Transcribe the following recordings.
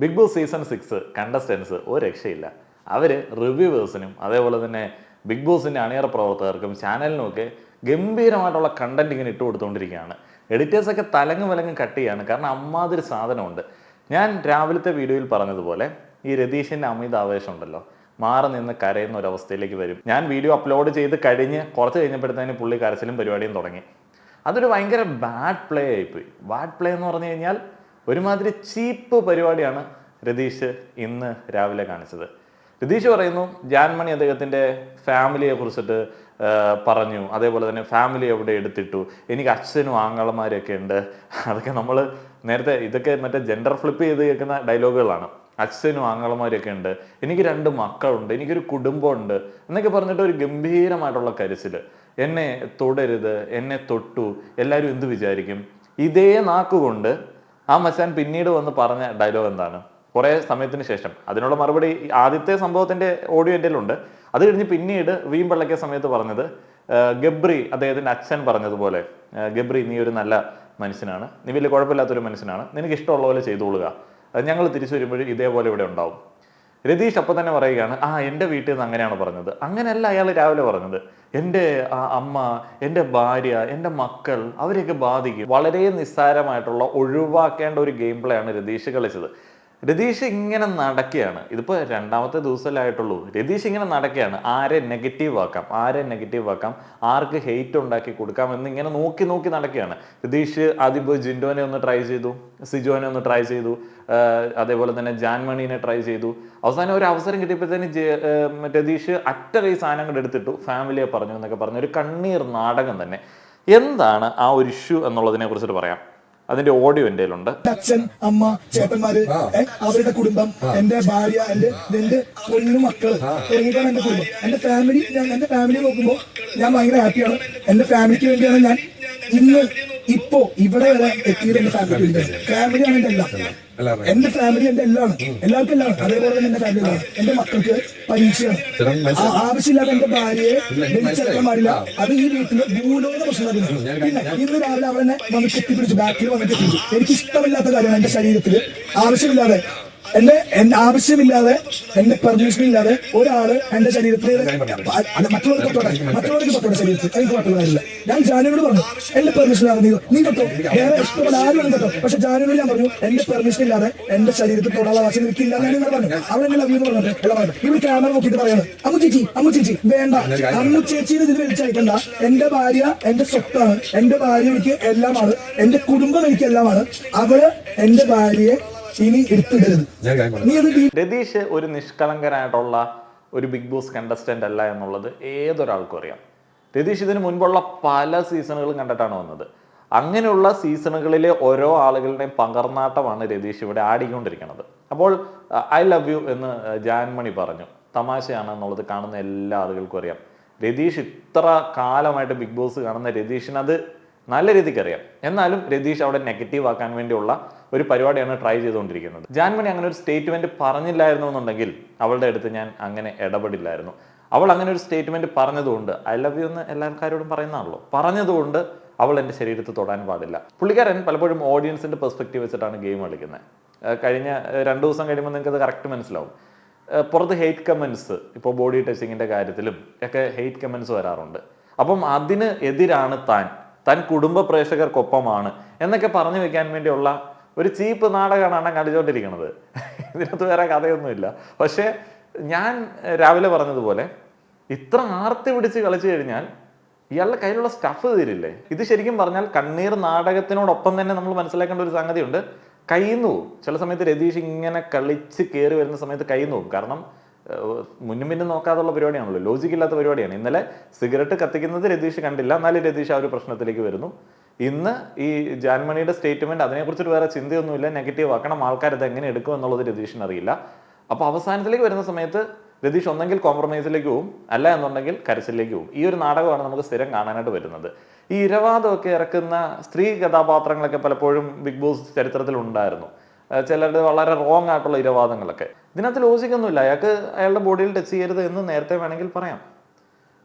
Big boss season 6 contestants ഒരു രക്ഷയില്ല. അവർ റിവ്യൂവേഴ്സിനും അതേപോലെ തന്നെ ബിഗ് ബോസിൻ്റെ അണിയറ പ്രവർത്തകർക്കും ചാനലിനുമൊക്കെ ഗംഭീരമായിട്ടുള്ള കണ്ടന്റ് ഇങ്ങനെ ഇട്ട് കൊടുത്തുകൊണ്ടിരിക്കുകയാണ്. എഡിറ്റേഴ്സൊക്കെ തലങ്ങും വിലങ്ങും കട്ട് ചെയ്യാണ്. കാരണം അമ്മാതിരി സാധനമുണ്ട്. ഞാൻ രാവിലത്തെ വീഡിയോയിൽ പറഞ്ഞതുപോലെ ഈ രതീഷിൻ്റെ അമിത ആവേശം ഉണ്ടല്ലോ, മാറി നിന്ന് കരയുന്ന ഒരവസ്ഥയിലേക്ക് വരും. ഞാൻ വീഡിയോ അപ്ലോഡ് ചെയ്ത് കഴിഞ്ഞ് കുറച്ച് കഴിഞ്ഞപ്പോഴത്തേന് പുള്ളി കരച്ചിലും പരിപാടിയും തുടങ്ങി. അതൊരു ഭയങ്കര ബാഡ് പ്ലേ ആയിപ്പോയി. ബാഡ് പ്ലേ എന്ന് പറഞ്ഞു കഴിഞ്ഞാൽ ഒരുമാതിരി ചീപ്പ് പരിപാടിയാണ് രതീഷ് ഇന്ന് രാവിലെ കാണിച്ചത്. രതീഷ് പറയുന്നു ജാൻമണി അദ്ദേഹത്തിൻ്റെ ഫാമിലിയെ കുറിച്ചിട്ട് പറഞ്ഞു, അതേപോലെ തന്നെ ഫാമിലി എവിടെ എടുത്തിട്ടു, എനിക്ക് അച്ഛനും ആങ്ങളമാരൊക്കെ ഉണ്ട്. അതൊക്കെ നമ്മൾ നേരത്തെ ഇതൊക്കെ മറ്റേ ജെൻഡർ ഫ്ലിപ്പ് ചെയ്ത് കേൾക്കുന്ന ഡയലോഗുകളാണ്. അച്ഛനും ആങ്ങളമാരൊക്കെ ഉണ്ട്, എനിക്ക് 2 മക്കളുണ്ട്, എനിക്കൊരു കുടുംബമുണ്ട് എന്നൊക്കെ പറഞ്ഞിട്ട് ഒരു ഗംഭീരമായിട്ടുള്ള കരച്ചിൽ. എന്നെ തൊടരുത്, എന്നെ തൊട്ടു, എല്ലാവരും എന്ത് വിചാരിക്കും. ഇതേ നാക്കുകൊണ്ട് ആ മച്ചാൻ പിന്നീട് വന്ന് പറഞ്ഞ ഡയലോഗ് എന്താണ്? കുറേ സമയത്തിന് ശേഷം അതിനുള്ള മറുപടി ആദ്യത്തെ സംഭവത്തിൻ്റെ ഓഡിയോ എൻ്റെ ഉണ്ട്. അത് കഴിഞ്ഞ് പിന്നീട് വീമ്പള്ളക്കിയ സമയത്ത് പറഞ്ഞത് ഗബ്രി അദ്ദേഹത്തിൻ്റെ അച്ഛൻ പറഞ്ഞതുപോലെ, ഗബ്രി നീ ഒരു നല്ല മനുഷ്യനാണ്, നീ വലിയ കുഴപ്പമില്ലാത്തൊരു മനുഷ്യനാണ്, നിനക്ക് ഇഷ്ടമുള്ള പോലെ ചെയ്തോളുക, ഞങ്ങൾ തിരിച്ചു വരുമ്പോഴും ഇതേപോലെ ഇവിടെ ഉണ്ടാവും. രതീഷ് അപ്പം തന്നെ പറയുകയാണ്, എൻ്റെ വീട്ടിൽ നിന്ന് അങ്ങനെയാണ് പറഞ്ഞത്. അങ്ങനെയല്ല അയാൾ രാവിലെ പറഞ്ഞത്. എൻ്റെ അമ്മ, എൻ്റെ ഭാര്യ, എൻ്റെ മക്കൾ അവരെയൊക്കെ ബാധിക്കും. വളരെ നിസ്സാരമായിട്ടുള്ള ഒഴിവാക്കേണ്ട ഒരു ഗെയിം പ്ലേ ആണ് രതീഷ് കളിച്ചത്. രതീഷ് ഇങ്ങനെ നടക്കുകയാണ്. ഇതിപ്പോൾ 2ാമത്തെ ദിവസമല്ലായിട്ടുള്ളൂ. രതീഷ് ഇങ്ങനെ നടക്കുകയാണ്. ആരെ നെഗറ്റീവ് ആക്കാം, ആർക്ക് ഹെയ്റ്റ് ഉണ്ടാക്കി കൊടുക്കാം എന്നിങ്ങനെ നോക്കി നടക്കുകയാണ് രതീഷ്. ആദ്യം പോയി ജിൻഡോനെ ഒന്ന് ട്രൈ ചെയ്തു, സിജോനെ ഒന്ന് ട്രൈ ചെയ്തു, അതേപോലെ തന്നെ ജാൻമണീനെ ട്രൈ ചെയ്തു. അവസാനം ഒരു അവസരം കിട്ടിയപ്പോഴത്തേന് രതീഷ് ഈ സാധനങ്ങൾ എടുത്തിട്ടു, ഫാമിലിയെ പറഞ്ഞു എന്നൊക്കെ പറഞ്ഞ ഒരു കണ്ണീർ നാടകം തന്നെ. എന്താണ് ആ ഒരു ഇഷ്യൂ എന്നുള്ളതിനെ കുറിച്ചിട്ട് പറയാം. അതിന്റെ ഓഡിയോ എൻ്റെ കയ്യിലുണ്ട്. അച്ഛൻ, അമ്മ, ചേട്ടന്മാര്, അവരുടെ കുടുംബം, എന്റെ ഭാര്യ, എന്റെ പൊന്നു മക്കള് തുടങ്ങിയിട്ടാണ് എന്റെ കുടുംബം. എന്റെ ഫാമിലി നോക്കുമ്പോ ഞാൻ ഭയങ്കര ഹാപ്പിയാണ്. എന്റെ ഫാമിലിക്ക് വേണ്ടിയാണ് ഞാൻ ഇന്ന് ഇപ്പോ ഇവിടെ വരെ എത്തിയത്. എന്റെ ഫാമിലിയാണ് എന്റെ എല്ലാം. എന്റെ ഫാമിലി എന്റെ എല്ലാം, എല്ലാവർക്കും എല്ലാം. അതേപോലെ തന്നെ എന്റെ ഫാമിലി എല്ലാം. എന്റെ മക്കൾക്ക് പരീക്ഷയാണ്. ആവശ്യമില്ലാതെ എന്റെ ഭാര്യയെ വിളിച്ചെടുക്കാൻ പാടില്ല. അത് ഈ വീട്ടില് ഭൂലോക പ്രശ്നമായിരുന്നു. പിന്നെ ഇന്ന് രാവിലെ അവളെന്നെ വന്ന് കെട്ടിപ്പിടിച്ചു, ബാക്കിൽ വന്ന് കെട്ടിപ്പിടിച്ചു. എനിക്ക് ഇഷ്ടമില്ലാത്ത കാര്യമാണ് എന്റെ ശരീരത്തില് ആവശ്യമില്ലാതെ ആവശ്യമില്ലാതെ എന്റെ പെർമിഷൻ ഇല്ലാതെ ഒരാള് എന്റെ ശരീരത്തിൽ മറ്റുള്ളവർക്ക് തൊട്ടോടെ ശരീരത്തിൽ എനിക്ക് പറ്റുള്ള കാര്യമില്ല. ഞാൻ ജാനുവിനോട് പറഞ്ഞു എന്റെ പെർമിഷൻ ഇല്ലാതെ നീ തൊട്ടോ, വേറെ ഇഷ്ടപ്പെട്ട ആരും തൊട്ടോ. പക്ഷെ ജാനുവിനോട് ഞാൻ പറഞ്ഞു എന്റെ പെർമിഷൻ ഇല്ലാതെ എന്റെ ശരീരത്തിൽ തൊടാനുള്ള അവകാശം എനിക്കില്ല. ഞാൻ പറഞ്ഞു അവളെന്നെ ലവ് എന്ന് പറഞ്ഞിട്ട് എല്ലാം പറഞ്ഞു. ഇവിടെ ക്യാമറ നോക്കിയിട്ട് പറയാണ് അമ്മു ചേച്ചി വേണ്ട, അമ്മു ചേച്ചിയുടെ ഇതിൽ വിളിച്ചയക്കണ്ട. എന്റെ ഭാര്യ എന്റെ സ്വത്താണ്, എന്റെ ഭാര്യ എനിക്ക് എല്ലാമാണ്, എന്റെ കുടുംബം എനിക്ക് എല്ലാമാണ്. അവള് എന്റെ ഭാര്യയെ ഇനി എടുത്തിടരുത്. രതീഷ് ഒരു നിഷ്കളങ്കനായിട്ടുള്ള ഒരു ബിഗ് ബോസ് കണ്ടസ്റ്റന്റ് അല്ല എന്നുള്ളത് ഏതൊരാൾക്കും അറിയാം. രതീഷ് ഇതിന് മുൻപുള്ള പല സീസണുകളും കണ്ടിട്ടാണ് വന്നത്. അങ്ങനെയുള്ള സീസണുകളിലെ ഓരോ ആളുകളുടെയും പകർന്നാട്ടമാണ് രതീഷ് ഇവിടെ ആടിക്കൊണ്ടിരിക്കുന്നത്. അപ്പോൾ ഐ ലവ് യു എന്ന് ജാൻമണി പറഞ്ഞു, തമാശയാണ് എന്നുള്ളത് കാണുന്ന എല്ലാ ആളുകൾക്കും അറിയാം. രതീഷ് ഇത്ര കാലമായിട്ട് ബിഗ് ബോസ് കാണുന്ന രതീഷിന് അത് നല്ല രീതിക്ക് അറിയാം. എന്നാലും രതീഷ് അവിടെ നെഗറ്റീവ് ആക്കാൻ വേണ്ടിയുള്ള ഒരു പരിപാടിയാണ് ട്രൈ ചെയ്തുകൊണ്ടിരിക്കുന്നത്. ജാൻമണി അങ്ങനെ ഒരു സ്റ്റേറ്റ്മെന്റ് പറഞ്ഞില്ലായിരുന്നു എന്നുണ്ടെങ്കിൽ അവളുടെ അടുത്ത് ഞാൻ അങ്ങനെ ഇടപെടില്ലായിരുന്നു. അവൾ അങ്ങനെ ഒരു സ്റ്റേറ്റ്മെന്റ് പറഞ്ഞതുകൊണ്ട്, ഐ ലവ് യു എന്ന് എല്ലാവർക്കാരോടും പറയുന്നതാണല്ലോ, പറഞ്ഞതുകൊണ്ട് അവൾ എൻ്റെ ശരീരത്തിൽ തൊടാൻ പാടില്ല. പുള്ളിക്കാരൻ പലപ്പോഴും ഓഡിയൻസിന്റെ പെർസ്പെക്റ്റീവ് വെച്ചിട്ടാണ് ഗെയിം കളിക്കുന്നത്. കഴിഞ്ഞ 2 ദിവസം കഴിയുമ്പോൾ നിങ്ങൾക്ക് അത് കറക്റ്റ് മനസ്സിലാവും. പുറത്ത് ഹെയ്റ്റ് കമൻസ്, ഇപ്പോൾ ബോഡി ടച്ചിങ്ങിന്റെ കാര്യത്തിലും ഒക്കെ ഹെയ്റ്റ് കമൻസ് വരാറുണ്ട്. അപ്പം അതിന് എതിരാണ് താൻ കുടുംബ പ്രേക്ഷകർക്കൊപ്പമാണ് എന്നൊക്കെ പറഞ്ഞു വെക്കാൻ വേണ്ടിയുള്ള ഒരു ചീപ്പ് നാടകമാണ് കളിച്ചുകൊണ്ടിരിക്കുന്നത്. ഇതിനകത്ത് വേറെ കഥയൊന്നുമില്ല. പക്ഷേ ഞാൻ രാവിലെ പറഞ്ഞതുപോലെ ഇത്ര ആർത്തി പിടിച്ച് കളിച്ചു കഴിഞ്ഞാൽ ഇയാളുടെ കയ്യിലുള്ള സ്റ്റഫ് തീരില്ലേ? ഇത് ശരിക്കും പറഞ്ഞാൽ കണ്ണീർ നാടകത്തിനോടൊപ്പം തന്നെ നമ്മൾ മനസ്സിലാക്കേണ്ട ഒരു സംഗതിയുണ്ട്. കയ്യിന്ന് പോവും. ചില സമയത്ത് രതീഷ് ഇങ്ങനെ കളിച്ച് കയറി വരുന്ന സമയത്ത് കയ്യിന്ന് പോവും. കാരണം മുന്നും പിന്നും നോക്കാതുള്ള പരിപാടിയാണല്ലോ, ലോജിക്കില്ലാത്ത പരിപാടിയാണ്. ഇന്നലെ സിഗരറ്റ് കത്തിക്കുന്നത് രതീഷ് കണ്ടില്ല, എന്നാലും രതീഷ് ആ ഒരു പ്രശ്നത്തിലേക്ക് വരുന്നു. ഇന്ന് ഈ ജാൻമണിയുടെ സ്റ്റേറ്റ്മെന്റ് അതിനെക്കുറിച്ചിട്ട് വേറെ ചിന്തയൊന്നുമില്ല, നെഗറ്റീവ് ആക്കണം, ആൾക്കാരത് എങ്ങനെ എടുക്കും എന്നുള്ളത് രതീഷിന് അറിയില്ല. അപ്പോൾ അവസാനത്തിലേക്ക് വരുന്ന സമയത്ത് രതീഷ് ഒന്നെങ്കിൽ കോംപ്രമൈസിലേക്ക് പോകും, അല്ല എന്നുണ്ടെങ്കിൽ കരച്ചിലേക്ക് പോകും. ഈ ഒരു നാടകമാണ് നമുക്ക് സ്ഥിരം കാണാനായിട്ട് വരുന്നത്. ഈ ഇരവാദമൊക്കെ ഇറക്കുന്ന സ്ത്രീ കഥാപാത്രങ്ങളൊക്കെ പലപ്പോഴും ബിഗ് ബോസ് ചരിത്രത്തിൽ ഉണ്ടായിരുന്നു. ചിലരുടെ വളരെ റോങ് ആയിട്ടുള്ള ഇരവാദങ്ങളൊക്കെ. ഇതിനകത്ത് ലോജിക്കൊന്നുമില്ല. അയാളുടെ ബോഡിയിൽ ടച്ച് ചെയ്യരുത് എന്ന് നേരത്തെ വേണമെങ്കിൽ പറയാം.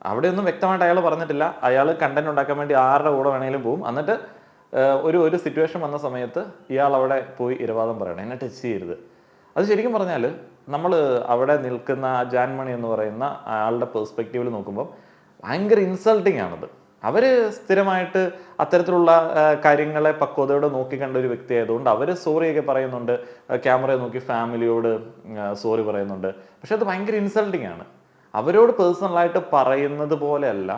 അവിടെയൊന്നും വ്യക്തമായിട്ട് അയാൾ പറഞ്ഞിട്ടില്ല. അയാൾ കണ്ടന്റ് ഉണ്ടാക്കാൻ വേണ്ടി ആരുടെ കൂടെ വേണമെങ്കിലും പോകും. എന്നിട്ട് ഒരു സിറ്റുവേഷൻ വന്ന സമയത്ത് ഇയാൾ അവിടെ പോയി ഇരവാദം പറയണം, എന്നെ ടച്ച് ചെയ്യരുത്. അത് ശരിക്കും പറഞ്ഞാൽ നമ്മൾ അവിടെ നിൽക്കുന്ന ആ ജാൻമണി എന്ന് പറയുന്ന ആളുടെ പെർസ്പെക്റ്റീവിൽ നോക്കുമ്പോൾ ഭയങ്കര ഇൻസൾട്ടിങ് ആണത്. അവർ സ്ഥിരമായിട്ട് അത്തരത്തിലുള്ള കാര്യങ്ങളെ പക്വതയോടെ നോക്കിക്കണ്ട ഒരു വ്യക്തി ആയതുകൊണ്ട് അവർ സോറിയൊക്കെ പറയുന്നുണ്ട്, ക്യാമറയെ നോക്കി ഫാമിലിയോട് സോറി പറയുന്നുണ്ട്. പക്ഷെ അത് ഭയങ്കര ഇൻസൾട്ടിങ് ആണ്. അവരോട് പേഴ്സണലായിട്ട് പറയുന്നത് പോലെയല്ല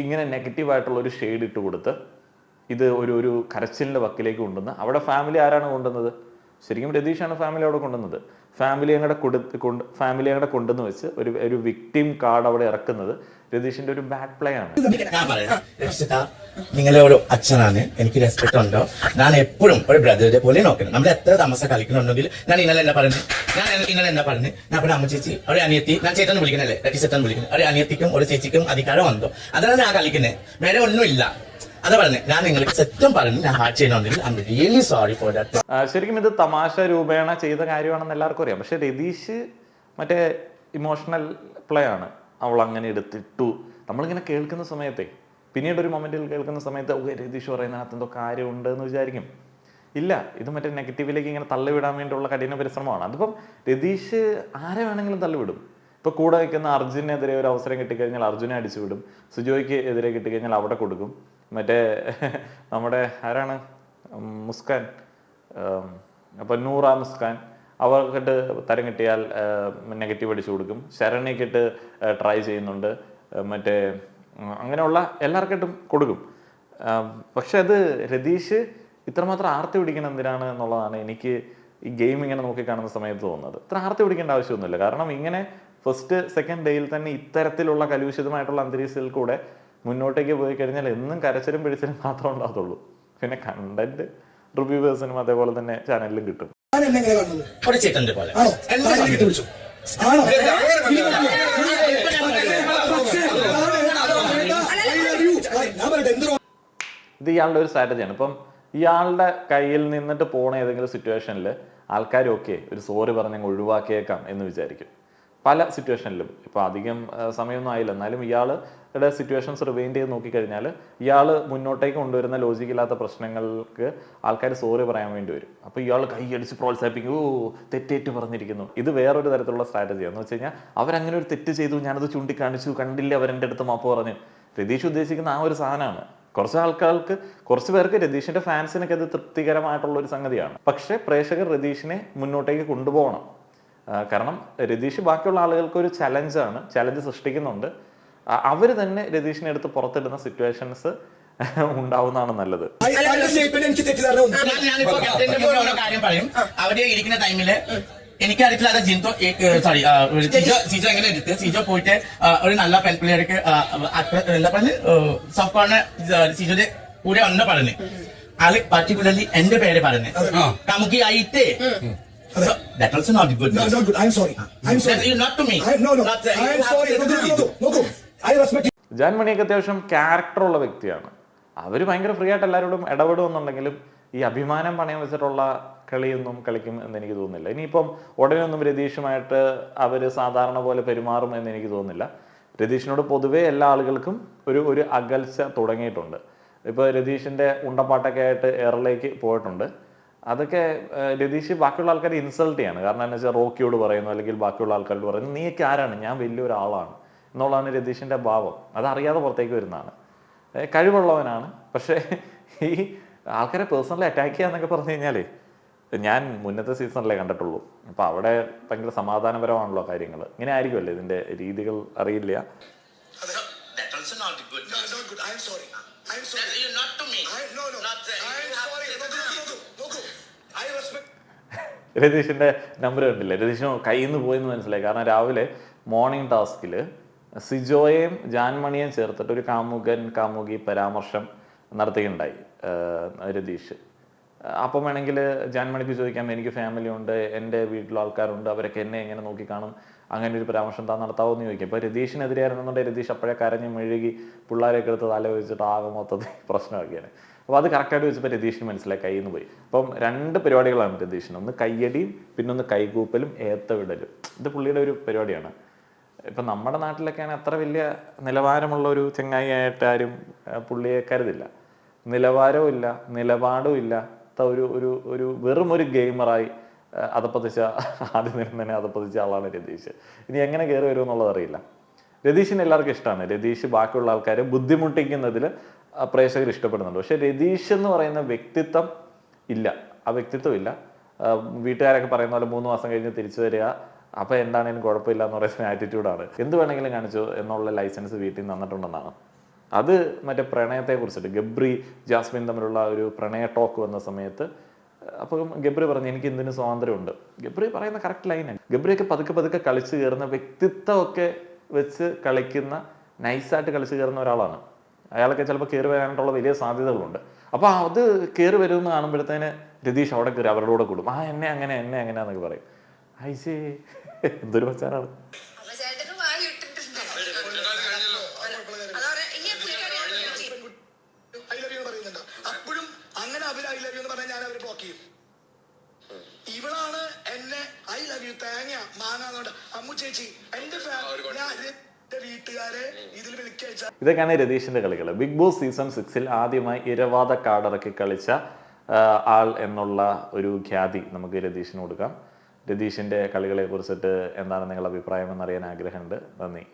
ഇങ്ങനെ നെഗറ്റീവായിട്ടുള്ള ഒരു ഷെയ്ഡ് ഇട്ട് കൊടുത്ത് ഇത് ഒരു കരച്ചിലിൻ്റെ വക്കിലേക്ക് കൊണ്ടുവന്ന് അവിടെ ഫാമിലി ആരാണ് കൊണ്ടുവന്നത്? ശരിക്കും രതീഷാണ് ഫാമിലി അവിടെ കൊണ്ടുവന്നത്. ഫാമിലി അങ്ങടെ കൊണ്ടുവന്ന് വെച്ച് ഒരു വിക്ടിം കാർഡ് അവിടെ ഇറക്കുന്നത് രതീഷിന്റെ ഒരു ബാഡ് പ്ലേ ആണ്. നിങ്ങളെ ഒരു അച്ഛനാണ്, എനിക്ക് റെസ്പെക്ട് ഉണ്ടോ? ഞാൻ എപ്പോഴും ഒരു ബ്രദറെ പോലെ നോക്കണം. നമ്മൾ എത്ര തമസ കളിക്കുന്നുണ്ടെങ്കിൽ ഞാൻ ഇന്നലെ എന്നാ പറഞ്ഞു, ഞാൻ പറഞ്ഞ അമ്മ ചേച്ചി ഒരു അനിയത്തി, ഞാൻ ചേട്ടൻ വിളിക്കണല്ലേ, ചേട്ടൻ വിളിക്കുന്നത് ഒരു അനിയത്തിക്കും ഒരു ചേച്ചിക്കും അധികാരം ഉണ്ടോ? അതാണ് ഞാൻ കളിക്കുന്നത്, വേറെ ഒന്നുമില്ല. അതാ പറഞ്ഞത്. ഞാൻ നിങ്ങൾക്ക് സത്യം പറഞ്ഞു ഞാൻ ഹാർട്ട് ചെയ്യുന്നുണ്ടെങ്കിൽ I am really sorry for that. ശരിക്കും ഇത് തമാശ രൂപേണ ചെയ്ത കാര്യമാണെന്ന് എല്ലാവർക്കും അറിയാം. പക്ഷെ രതീഷ് മറ്റേ ഇമോഷണൽ പ്ലേ ആണ്. അവൾ അങ്ങനെ എടുത്തിട്ടു നമ്മളിങ്ങനെ കേൾക്കുന്ന സമയത്തെ, പിന്നീട് ഒരു മൊമെന്റിൽ കേൾക്കുന്ന സമയത്ത് രതീഷ് പറയുന്നതിനകത്ത് എന്തോ കാര്യമുണ്ട് എന്ന് വിചാരിക്കും. ഇല്ല, ഇത് മറ്റേ നെഗറ്റീവിലേക്ക് ഇങ്ങനെ തള്ളിവിടാൻ വേണ്ടിയുള്ള കഠിന പരിശ്രമമാണ്. അതിപ്പം രതീഷ് ആരെ വേണമെങ്കിലും തള്ളിവിടും. ഇപ്പോൾ കൂടെ നിൽക്കുന്ന അർജുനെതിരെ ഒരു അവസരം കിട്ടിക്കഴിഞ്ഞാൽ അർജുനെ അടിച്ചുവിടും, സുജോയ്ക്ക് എതിരെ കിട്ടിക്കഴിഞ്ഞാൽ അവിടെ കൊടുക്കും. മറ്റേ നമ്മുടെ ആരാണ് മുസ്കാൻ, അപ്പം നൂറ മുസ്കാൻ, അവർക്കിട്ട് തരം കിട്ടിയാൽ നെഗറ്റീവ് അടിച്ചു കൊടുക്കും. ശരണ്യക്കിട്ട് ട്രൈ ചെയ്യുന്നുണ്ട്, മറ്റേ അങ്ങനെയുള്ള എല്ലാവർക്കിട്ടും കൊടുക്കും. പക്ഷെ അത് രതീഷ് ഇത്രമാത്രം ആർത്തി പിടിക്കണം എന്തിനാണ് എന്നുള്ളതാണ് എനിക്ക് ഈ ഗെയിം ഇങ്ങനെ നോക്കിക്കാണുന്ന സമയത്ത് തോന്നുന്നത്. ഇത്ര ആർത്തി പിടിക്കേണ്ട ആവശ്യമൊന്നുമില്ല. കാരണം ഇങ്ങനെ ഫസ്റ്റ് സെക്കൻഡ് ഡേയിൽ തന്നെ ഇത്തരത്തിലുള്ള കലുഷിതമായിട്ടുള്ള അന്തരീക്ഷത്തിൽ കൂടെ മുന്നോട്ടേക്ക് പോയി കഴിഞ്ഞാൽ എന്നും കരച്ചിലും പിടിച്ചിലും മാത്രമേ ഉണ്ടാകത്തുള്ളൂ. പിന്നെ കണ്ടന്റ് റിവ്യൂവേഴ്സിനും അതേപോലെ തന്നെ ചാനലിലും കിട്ടും. ഇത് ഇയാളുടെ ഒരു സ്ട്രാറ്റജിയാണ്. ഇപ്പം ഇയാളുടെ കയ്യിൽ നിന്നിട്ട് പോണ ഏതെങ്കിലും സിറ്റുവേഷനിൽ ആൾക്കാർ ഓക്കെ ഒരു സോറി പറഞ്ഞ് ഒഴിവാക്കിയേക്കാം എന്ന് വിചാരിക്കും. പല സിറ്റുവേഷനിലും ഇപ്പോൾ അധികം സമയമൊന്നും ആയില്ല, എന്നാലും ഇയാളുടെ സിറ്റുവേഷൻസ് റിവൈൻഡ് ചെയ്ത് നോക്കിക്കഴിഞ്ഞാൽ ഇയാൾ മുന്നോട്ടേക്ക് കൊണ്ടുവരുന്ന ലോജിക്കില്ലാത്ത പ്രശ്നങ്ങൾക്ക് ആൾക്കാർ സോറി പറയാൻ വേണ്ടി വരും. അപ്പോൾ ഇയാൾ കൈയടിച്ച് പ്രോത്സാഹിപ്പിക്കും, തെറ്റേറ്റ് പറഞ്ഞിരിക്കുന്നു. ഇത് വേറൊരു തരത്തിലുള്ള സ്ട്രാറ്റജിയാണ്. എന്ന് വെച്ച് കഴിഞ്ഞാൽ അവരങ്ങനെ ഒരു തെറ്റ് ചെയ്തു, ഞാനത് ചൂണ്ടിക്കാണിച്ചു, കണ്ടില്ല അവരെൻ്റെ അടുത്ത് മാപ്പ് പറഞ്ഞു. രതീഷ് ഉദ്ദേശിക്കുന്ന ആ ഒരു സാധനമാണ്. കുറച്ച് ആൾക്കാർക്ക്, കുറച്ച് പേർക്ക് രതീഷിന്റെ ഫാൻസിനൊക്കെ അത് തൃപ്തികരമായിട്ടുള്ള ഒരു സംഗതിയാണ്. പക്ഷെ പ്രേക്ഷകർ രതീഷിനെ മുന്നോട്ടേക്ക് കൊണ്ടുപോകണം. കാരണം രതീഷ് ബാക്കിയുള്ള ആളുകൾക്ക് ഒരു ചലഞ്ച് സൃഷ്ടിക്കുന്നുണ്ട്. അവർ തന്നെ രതീഷിനെ എടുത്ത് പുറത്തിടുന്ന സിറ്റുവേഷൻസ് ഉണ്ടാവുന്നതാണ് നല്ലത്. കാര്യം പറയും, അവിടെ ഇരിക്കുന്ന ടൈമില് എനിക്കറിയില്ല ജിൻതോ സിജോ എങ്ങനെ എടുത്ത് സിജോ പോയിട്ട് ഒരു നല്ല പെൺപിള്ളേർക്ക് എന്താ പറഞ്ഞു സോഫ്റ്റ് കോർണർ സിജോയുടെ കൂടെ ഒന്ന് പറഞ്ഞു. അത് പർട്ടിക്കുലർലി എന്റെ പേര് പറഞ്ഞു കമുക്കി ആയിട്ട്. So, that also not good. No, not good. I'm sorry. Not to me. No. I'm sorry. No. I respect you. ജാൻമണിയൊക്കെ അത്യാവശ്യം ക്യാരക്ടറുള്ള വ്യക്തിയാണ്. അവർ ഭയങ്കര ഫ്രീ ആയിട്ട് എല്ലാവരോടും ഇടപെടുമെന്നുണ്ടെങ്കിലും ഈ അഭിമാനം പണയം വെച്ചിട്ടുള്ള കളിയൊന്നും കളിക്കും എന്ന് എനിക്ക് തോന്നുന്നില്ല. ഇനിയിപ്പം ഉടനെയൊന്നും രതീഷുമായിട്ട് അവർ സാധാരണ പോലെ പെരുമാറും എന്ന് എനിക്ക് തോന്നുന്നില്ല. രതീഷിനോട് പൊതുവേ എല്ലാ ആളുകൾക്കും ഒരു അകൽച്ച തുടങ്ങിയിട്ടുണ്ട്. ഇപ്പോൾ രതീഷിൻ്റെ ഉണ്ടപ്പാട്ടൊക്കെ ആയിട്ട് എയറിലേക്ക് പോയിട്ടുണ്ട്. അതൊക്കെ രതീഷ് ബാക്കിയുള്ള ആൾക്കാരെ ഇൻസൾട്ട് ചെയ്യാണ്. കാരണം എന്താ വെച്ചാൽ റോക്കിയോട് പറയുന്നു, അല്ലെങ്കിൽ ബാക്കിയുള്ള ആൾക്കാരോട് പറയുന്നു നീയൊക്കെ ആരാണ്, ഞാൻ വലിയൊരാളാണ് എന്നുള്ളതാണ് രതീഷിൻ്റെ ഭാവം. അതറിയാതെ പുറത്തേക്ക് വരുന്നതാണ്. കഴിവുള്ളവനാണ്. പക്ഷേ ഈ ആൾക്കാരെ പേഴ്സണലി അറ്റാക്ക് ചെയ്യാന്നൊക്കെ പറഞ്ഞു കഴിഞ്ഞാൽ ഞാൻ മുന്നത്തെ സീസണിലേ കണ്ടിട്ടുള്ളൂ. അപ്പോൾ അവിടെ ഭയങ്കര സമാധാനപരമാണല്ലോ കാര്യങ്ങൾ. ഇങ്ങനെ ആയിരിക്കുമല്ലേ ഇതിൻ്റെ രീതികൾ അറിയില്ല. രതീഷിന്റെ നമ്പർ കണ്ടില്ലേ? രതീഷിന് കയ്യിൽ നിന്ന് പോയെന്ന് മനസ്സിലായി. കാരണം രാവിലെ മോർണിംഗ് ടാസ്കിൽ സിജോയെയും ജാൻമണിയെയും ചേർത്തിട്ട് ഒരു കാമുകി പരാമർശം നടത്തുകയുണ്ടായി രതീഷ്. അപ്പം വേണമെങ്കിൽ ജാൻമണിക്ക് ചോദിക്കാം, എനിക്ക് ഫാമിലി ഉണ്ട്, എൻ്റെ വീട്ടിൽ ആൾക്കാരുണ്ട്, അവരൊക്കെ എന്നെ എങ്ങനെ നോക്കിക്കാണും, അങ്ങനെ ഒരു പരാമർശം താൻ നടത്താവെന്ന് ചോദിക്കും. ഇപ്പോൾ രതീഷിനെതിരെയായിരുന്നുണ്ടെങ്കിൽ രതീഷ് അപ്പോഴേ കരഞ്ഞ് മെഴുകി പിള്ളേരെയൊക്കെ എടുത്ത് തല വെച്ചിട്ട് ആകെ മൊത്തത്തിൽ പ്രശ്നമാക്കിയാണ്. അപ്പോൾ അത് കറക്റ്റായിട്ട് വെച്ചപ്പോൾ രതീഷിന് മനസ്സിലായി കയ്യിൽ നിന്ന് പോയി. അപ്പം 2 പരിപാടികളാണ് രതീഷിന്. ഒന്ന് കയ്യടിയും പിന്നെ ഒന്ന് കൈകൂപ്പലും ഏത്തവിടലും. ഇത് പുള്ളിയുടെ ഒരു പരിപാടിയാണ്. ഇപ്പം നമ്മുടെ നാട്ടിലൊക്കെയാണ് അത്ര വലിയ നിലവാരമുള്ള ഒരു ചങ്ങായി ആയിട്ട് ആരും പുള്ളിയെ കരുതില്ല. നിലവാരവും ഇല്ല, നിലപാടും ഇല്ലാത്ത ഒരു വെറും ഒരു ഗെയിമറായി അതപ്പതിച്ച ആദ്യം തന്നെ അതപ്പതിച്ച ആളാണ് രതീഷ്. ഇനി എങ്ങനെ കയറി വരും എന്നുള്ളത് അറിയില്ല. രതീഷിന് എല്ലാവർക്കും ഇഷ്ടമാണ്. രതീഷ് ബാക്കിയുള്ള ആൾക്കാരെ ബുദ്ധിമുട്ടിക്കുന്നതിൽ പ്രേക്ഷകർ ഇഷ്ടപ്പെടുന്നുണ്ട്. പക്ഷെ രതീഷ് എന്ന് പറയുന്ന വ്യക്തിത്വം ഇല്ല, ആ വ്യക്തിത്വം ഇല്ല. വീട്ടുകാരൊക്കെ പറയുന്ന പോലെ 3 മാസം കഴിഞ്ഞ് തിരിച്ചു വരിക, അപ്പം എന്താണേലും കുഴപ്പമില്ല എന്ന് പറയുന്ന ആറ്റിറ്റ്യൂഡാണ്. എന്ത് വേണമെങ്കിലും കാണിച്ചു എന്നുള്ള ലൈസൻസ് വീട്ടിൽ നിന്ന് തന്നിട്ടുണ്ടെന്നാണ്. അത് മറ്റേ പ്രണയത്തെക്കുറിച്ചിട്ട് ഗബ്രി ജാസ്മിൻ തമ്മിലുള്ള ഒരു പ്രണയ ടോക്ക് വന്ന സമയത്ത് അപ്പം ഗബ്രി പറഞ്ഞു എനിക്ക് എന്തിനും സ്വാതന്ത്ര്യമുണ്ട്. ഗബ്രി പറയുന്ന കറക്റ്റ് ലൈനാണ്. ഗബ്രിയൊക്കെ പതുക്കെ കളിച്ച് കയറുന്ന വ്യക്തിത്വമൊക്കെ വെച്ച് കളിക്കുന്ന, നൈസായിട്ട് കളിച്ച് കയറുന്ന ഒരാളാണ്. അയാളൊക്കെ ചിലപ്പോൾ കയറി വരാനായിട്ടുള്ള വലിയ സാധ്യതകളുണ്ട്. അപ്പോൾ അത് കയറി വരുമെന്ന് കാണുമ്പോഴത്തേന് രതീഷ് അവിടെ കയറി അവരുടെ കൂടെ കൂടും. എന്നെ അങ്ങനെ എന്നൊക്കെ പറയും. ഐശേ എന്തൊരു മച്ചാനാണ്. അപ്പോഴും അങ്ങനെ അവർ ഐ ലവ് യു എന്ന് പറഞ്ഞാൽ ഞാൻ അവരെ ബ്ലോക്ക് ചെയ്യും. ഇവളാണ് എന്നെ ഐ ലവ് യു തേങ്ങ മാങ്ങാന്നോണ്ട് അമ്മു ചേച്ചി എന്റെ വീട്ടുകാരെ ഇതിൽ വിളിക്കയച്ച. ഇതൊക്കെയാണ് രതീഷിന്റെ കളികൾ. ബിഗ് ബോസ് സീസൺ 6 ആദ്യമായി ഇരവാദ കാർഡിറക്കി കളിച്ച ആൾ എന്നുള്ള ഒരു ഖ്യാതി നമുക്ക് രതീഷിന് കൊടുക്കാം. രതീഷിന്റെ കളികളെ കുറിച്ചിട്ട് എന്താണ് നിങ്ങളുടെ അഭിപ്രായം എന്നറിയാൻ ആഗ്രഹമുണ്ട്. നന്ദി.